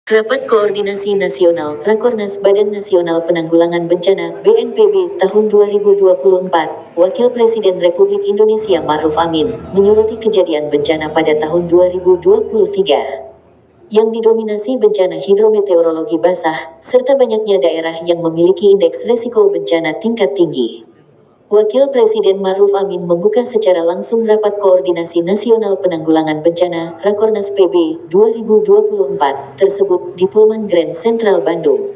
Rapat Koordinasi Nasional Rakornas Badan Nasional Penanggulangan Bencana (BNPB) tahun 2024, Wakil Presiden Republik Indonesia Ma'ruf Amin menyoroti kejadian bencana pada tahun 2023 yang didominasi bencana hidrometeorologi basah, serta banyaknya daerah yang memiliki indeks risiko bencana tingkat tinggi. Wakil Presiden Ma'ruf Amin membuka secara langsung Rapat Koordinasi Nasional Penanggulangan Bencana Rakornas PB 2024 tersebut di Pullman Grand Central Bandung.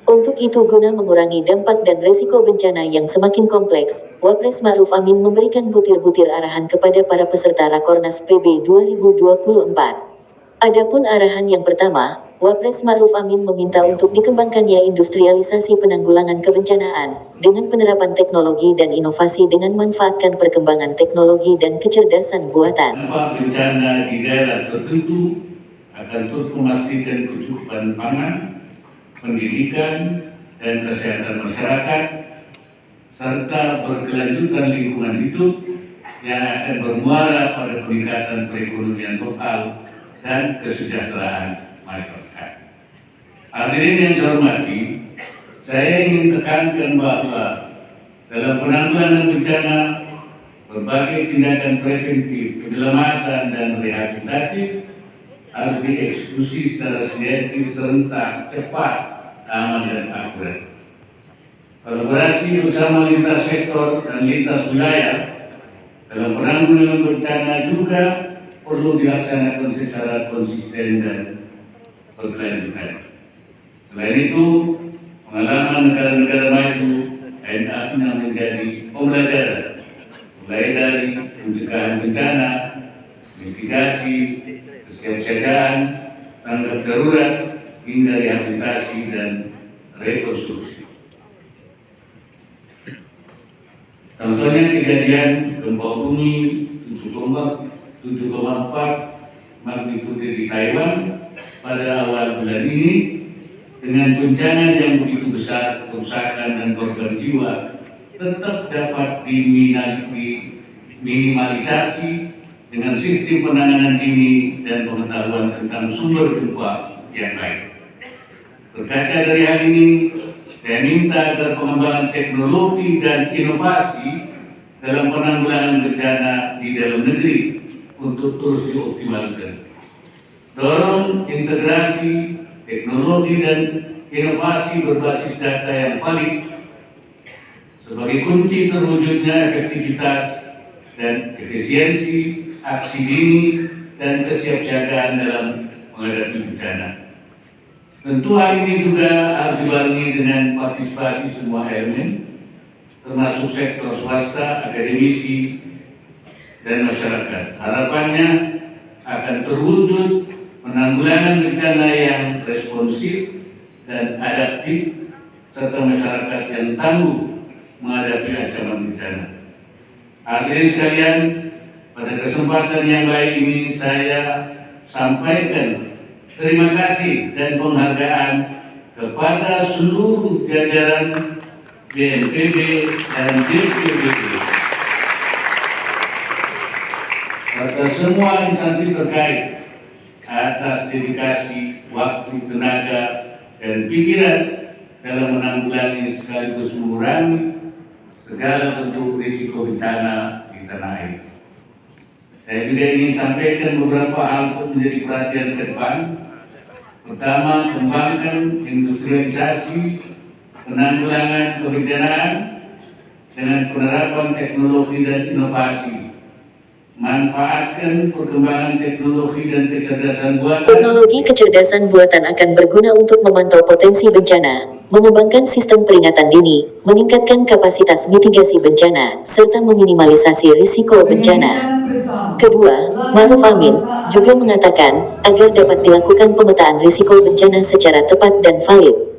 Untuk itu guna mengurangi dampak dan resiko bencana yang semakin kompleks, Wapres Ma'ruf Amin memberikan butir-butir arahan kepada para peserta Rakornas PB 2024. Adapun arahan yang pertama, Wapres Ma'ruf Amin meminta untuk dikembangkannya industrialisasi penanggulangan kebencanaan dengan penerapan teknologi dan inovasi dengan manfaatkan perkembangan teknologi dan kecerdasan buatan. Dampak bencana di daerah tertentu akan terus memastikan kecukupan pangan, pendidikan, dan kesehatan masyarakat, serta berkelanjutan lingkungan hidup yang akan bermuara pada peningkatan perekonomian lokal dan kesejahteraan masyarakat. Hadirin yang saya hormati, saya ingin tekankan bahwa dalam penanggulangan bencana, berbagai tindakan preventif, penyelamatan, dan rehabilitatif harus dieksekusi secara sinergis, serentak, cepat, aman, dan akurat. Kolaborasi bersama lintas sektor dan lintas wilayah dalam penanggulangan bencana juga perlu dilaksanakan secara konsisten dan berkelanjutan. Selain itu, pengalaman negara-negara maju hendaknya menjadi pembelajaran, mulai dari pencegahan bencana, mitigasi, kesiapsiagaan, tanggap darurat, hingga rehabilitasi dan rekonstruksi. Contohnya kejadian gempa bumi 7,4 magnitudo di Taiwan pada awal bulan ini dengan bencana yang begitu besar, kerusakan dan korban jiwa tetap dapat diminimalisasi dengan sistem penanganan dini dan pengetahuan tentang sumber gempa yang baik. Berkaca dari hal ini, saya minta agar pengembangan teknologi dan inovasi dalam penanggulangan bencana di dalam negeri untuk terus dioptimalkan. Dorong integrasi teknologi dan inovasi berbasis data yang valid sebagai kunci terwujudnya efektivitas dan efisiensi aksi dini dan kesiapsiagaan dalam menghadapi bencana. Tentu hal ini juga harus dibarengi dengan partisipasi semua elemen, termasuk sektor swasta, akademisi, dan masyarakat. Harapannya akan terwujud penanggulangan bencana yang responsif dan adaptif, serta masyarakat yang tangguh menghadapi ancaman bencana. Hadirin sekalian, pada kesempatan yang baik ini saya sampaikan terima kasih dan penghargaan kepada seluruh jajaran BNPB dan BPBD serta semua instansi terkait atas dedikasi waktu, tenaga, dan pikiran dalam menanggulangi sekaligus mengurangi segala bentuk risiko bencana di tanah air. Saya juga ingin sampaikan beberapa hal untuk menjadi perhatian ke depan. Pertama, kembangkan industrialisasi penanggulangan kebencanaan dengan penerapan teknologi dan inovasi. Manfaatkan perkembangan teknologi dan kecerdasan buatan. Teknologi kecerdasan buatan akan berguna untuk memantau potensi bencana, mengembangkan sistem peringatan dini, meningkatkan kapasitas mitigasi bencana, serta meminimalisasi risiko bencana. Kedua, Ma'ruf Amin juga mengatakan agar dapat dilakukan pemetaan risiko bencana secara tepat dan valid.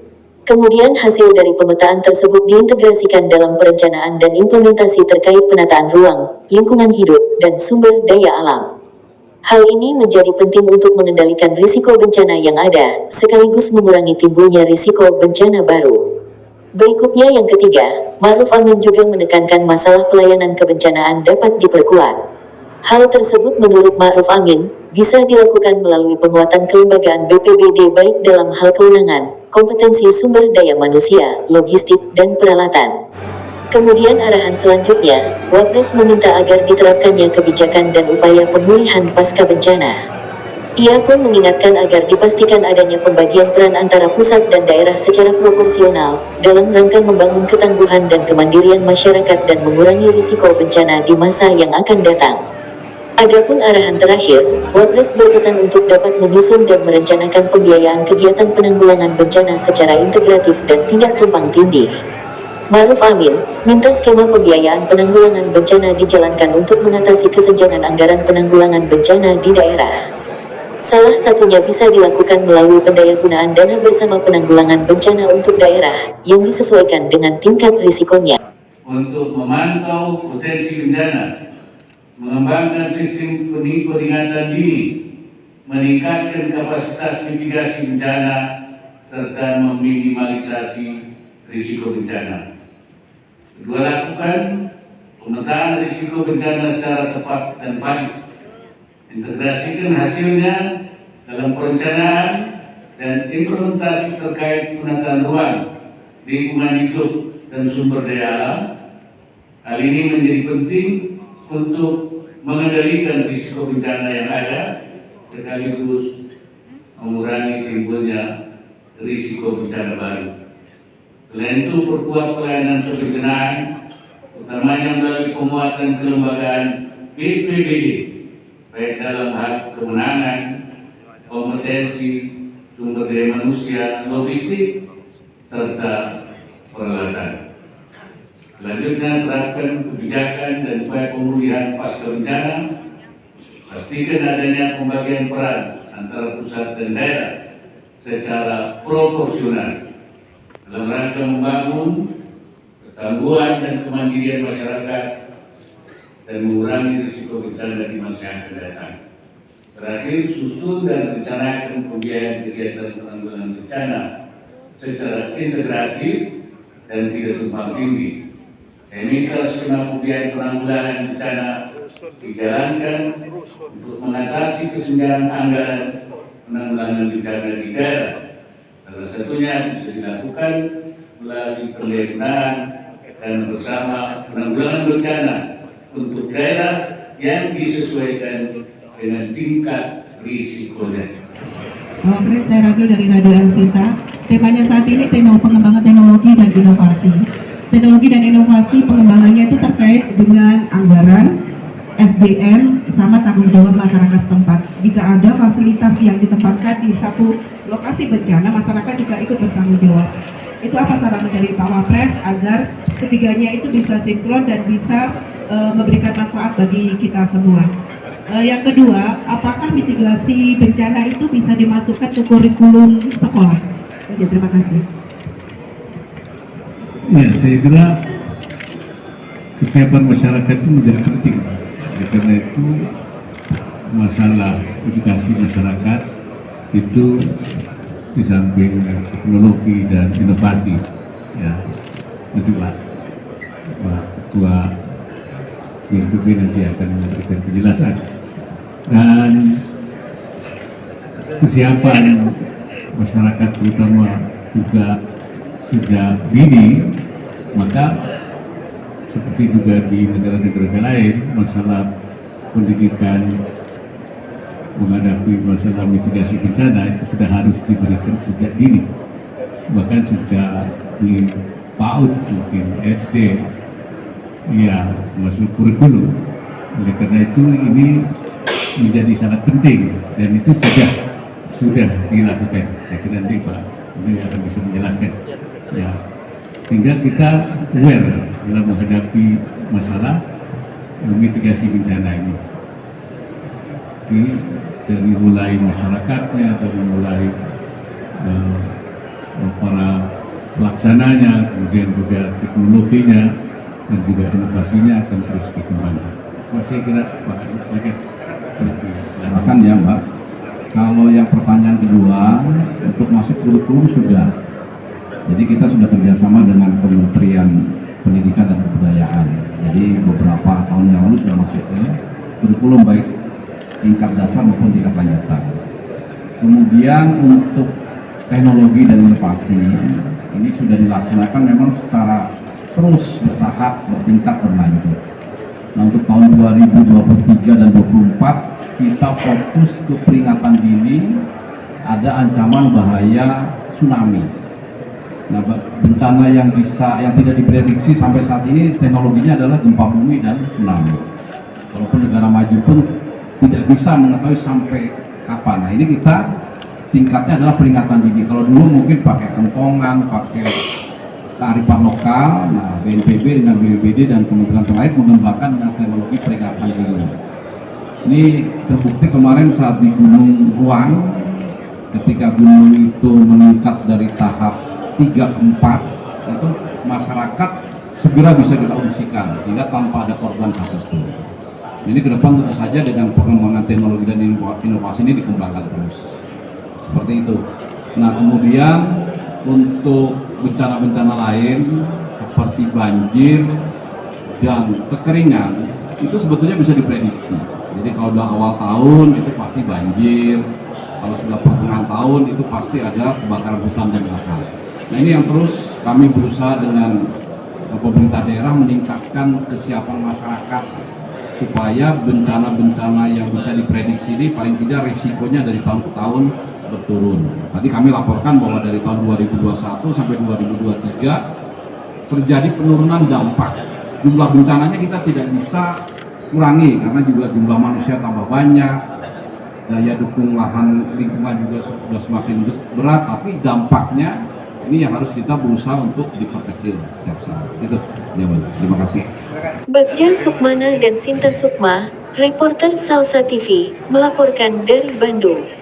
Kemudian hasil dari pemetaan tersebut diintegrasikan dalam perencanaan dan implementasi terkait penataan ruang, lingkungan hidup, dan sumber daya alam. Hal ini menjadi penting untuk mengendalikan risiko bencana yang ada, sekaligus mengurangi timbulnya risiko bencana baru. Berikutnya yang ketiga, Ma'ruf Amin juga menekankan masalah pelayanan kebencanaan dapat diperkuat. Hal tersebut menurut Ma'ruf Amin bisa dilakukan melalui penguatan kelembagaan BPBD baik dalam hal kewenangan, kompetensi sumber daya manusia, logistik, dan peralatan. Kemudian arahan selanjutnya, Wapres meminta agar diterapkannya kebijakan dan upaya pemulihan pasca bencana. Ia pun mengingatkan agar dipastikan adanya pembagian peran antara pusat dan daerah secara proporsional, dalam rangka membangun ketangguhan dan kemandirian masyarakat dan mengurangi risiko bencana di masa yang akan datang. Adapun arahan terakhir, Wapres berpesan untuk dapat menyusun dan merencanakan pembiayaan kegiatan penanggulangan bencana secara integratif dan tidak tumpang tindih. Maruf Amin minta skema pembiayaan penanggulangan bencana dijalankan untuk mengatasi kesenjangan anggaran penanggulangan bencana di daerah. Salah satunya bisa dilakukan melalui pendayagunaan dana bersama penanggulangan bencana untuk daerah, yang disesuaikan dengan tingkat risikonya. Untuk memantau potensi bencana, mengembangkan sistem peringatan dini, meningkatkan kapasitas mitigasi bencana, serta meminimalisasi risiko bencana. Kedua, lakukan pemetaan risiko bencana secara tepat dan valid. Integrasikan hasilnya dalam perencanaan dan implementasi terkait penataan ruang, lingkungan hidup, dan sumber daya alam. Hal ini menjadi penting untuk mengendalikan risiko bencana yang ada, sekaligus mengurangi timbulnya risiko bencana baru. Selain itu, perkuat pelayanan kebencanaan, utamanya melalui penguatan kelembagaan BPBD, baik dalam hal kewenangan, kompetensi, sumber daya manusia, logistik, serta peralatan. Selanjutnya, terapkan kebijakan dan upaya pemulihan pasca bencana. Pastikan adanya pembagian peran antara pusat dan daerah secara proporsional dalam rangka membangun ketangguhan dan kemandirian masyarakat dan mengurangi risiko bencana di masa yang akan datang. Terakhir, susun dan rencanakan pembiayaan kegiatan penanggulangan bencana secara integratif dan tidak tumpang tindih. Minta skema pembiayaan penanggulangan bencana dijalankan untuk mengatasi kesenjangan anggaran penanggulangan bencana di daerah. Salah satunya bisa dilakukan melalui pendayagunaan dan bersama penanggulangan bencana untuk daerah yang disesuaikan dengan tingkat risikonya. Wapres, saya Ragil dari Radio Elsita. Temanya saat ini tema pengembangan teknologi dan inovasi. Teknologi dan inovasi pengembangannya itu terkait dengan anggaran, SDM, sama tanggung jawab masyarakat setempat. Jika ada fasilitas yang ditempatkan di satu lokasi bencana, masyarakat juga ikut bertanggung jawab. Itu apa saran dari Pak Wapres agar ketiganya itu bisa sinkron dan bisa memberikan manfaat bagi kita semua. Yang kedua, apakah mitigasi bencana itu bisa dimasukkan ke kurikulum sekolah? Oke, terima kasih. Ya, saya kira kesiapan masyarakat itu menjadi penting. Karena itu masalah edukasi masyarakat itu di samping teknologi dan inovasi, ya, itu Pak Ketua BNPB nanti akan memberikan penjelasan. Dan kesiapan masyarakat terutama juga sejak dini, maka seperti juga di negara-negara lain, masalah pendidikan menghadapi masalah mitigasi bencana itu sudah harus diberikan sejak dini, bahkan sejak di PAUD, mungkin SD, ya, masuk kurikulum. Oleh karena itu ini menjadi sangat penting dan itu sudah dilakukan. Saya kira nanti Pak ini akan bisa menjelaskan. Ya, tinggal kita aware dalam menghadapi masalah mitigasi bencana ini. Dari mulai masyarakatnya, dari mulai para pelaksananya, kemudian juga teknologinya dan juga inovasinya akan terus dikembangkan. Saya kira Pak Adi, silakan ya Mbak. Kalau yang pertanyaan kedua, untuk masuk kurikulum sudah. Jadi kita sudah kerjasama dengan Kementerian Pendidikan dan Kebudayaan. Jadi beberapa tahun yang lalu sudah masuk ke kurikulum baik tingkat dasar maupun tingkat lanjutan. Kemudian untuk teknologi dan inovasi ini sudah dilaksanakan memang secara terus bertahap, bertingkat, berlanjut. Nah, untuk tahun 2023 dan 2024 kita fokus ke peringatan dini ada ancaman bahaya tsunami. Nah, bencana yang tidak diprediksi sampai saat ini teknologinya adalah gempa bumi dan tsunami. Walaupun negara maju pun tidak bisa mengetahui sampai kapan. Nah, ini kita tingkatnya adalah peringatan dini. Kalau dulu mungkin pakai kentongan, pakai kearifan lokal, nah BNPB dengan BPBD dan kementerian terkait mengembangkan dengan teknologi peringatan dini. Ini terbukti kemarin saat di Gunung Ruang, ketika gunung itu meningkat dari tahap 3 ke 4, itu masyarakat segera bisa kita ungsikan sehingga tanpa ada korban satupun. Jadi ke depan tentu saja dengan pengembangan teknologi dan inovasi ini dikembangkan terus. Seperti itu. Nah, kemudian untuk bencana-bencana lain seperti banjir dan kekeringan itu sebetulnya bisa diprediksi. Jadi kalau sudah awal tahun itu pasti banjir, kalau sudah pertengahan tahun itu pasti ada kebakaran hutan dan lahan. Nah, ini yang terus kami berusaha dengan pemerintah daerah meningkatkan kesiapan masyarakat supaya bencana-bencana yang bisa diprediksi ini paling tidak risikonya dari tahun ke tahun berturun. Tadi kami laporkan bahwa dari tahun 2021 sampai 2023 terjadi penurunan dampak. Jumlah bencananya kita tidak bisa kurangi karena juga jumlah manusia tambah banyak, daya dukung lahan lingkungan juga sudah semakin berat, tapi dampaknya ini yang harus kita berusaha untuk diperkecil setiap saat. Itu, ya, terima kasih. Bagja Sukmana dan Sinta Sukma, reporter Salsa TV, melaporkan dari Bandung.